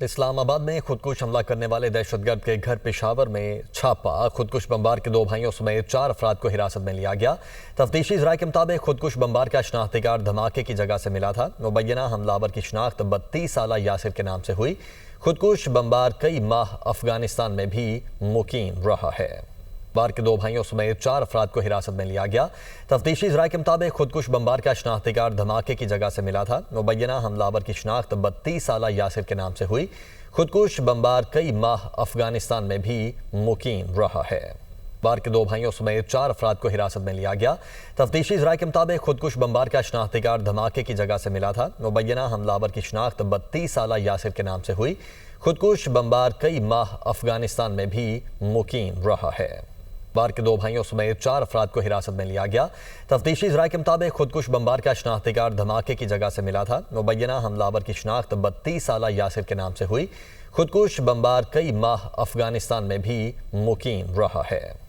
इस्लामाबाद में खुदकुश हमला करने वाले दहशतगर्द के घर पेशावर में छापा। खुदकुश बमबार के 2 भाइयों समेत 4 अफराद को हिरासत में लिया गया। तफ्तीशी ज़राए के मुताबिक खुदकुश बमबार का शनाख्ती कार्ड धमाके की जगह से मिला था। मुबैना हमलावर की शनाख्त 32 साला यासिर के नाम से हुई। खुदकुश बमबार कई माह अफगानिस्तान में भी मुकीम रहा है। बार के 2 भाइयों समेत 4 अफराद को हिरासत में लिया गया। तफ्तीशी ज़राए के मुताबिक खुदकुश बमबार का शनाख्ती कार्ड धमाके की जगह से मिला था। मुबैना हमलावर की शनाख्त 32 साला यासिर के नाम से हुई। खुदकुश बमबार कई माह अफगानिस्तान में भी मुकीम रहा है। बार के 2 भाइयों समेत 4 अफराद को हिरासत में लिया गया। तफ्तीशी ज़राए के मुताबिक खुदकुश बमबार का शनाख्ती कार्ड धमाके की जगह से मिला था। मुबैना हमलावर की शनाख्त 32 साला यासिर के नाम से हुई। खुदकुश बमबार कई माह अफगानिस्तान में भी मुकीम रहा है। बार के 2 भाइयों समेत 4 अफराद को हिरासत में लिया गया। तफ्तीशी ज़राए के मुताबिक खुदकुश बमबार का शनाख्ती कार्ड धमाके की जगह से मिला था। मुबैना हमलावर की शनाख्त 32 साला यासिर के नाम से हुई। खुदकुश बमबार कई माह अफगानिस्तान में भी मुकीम रहा है।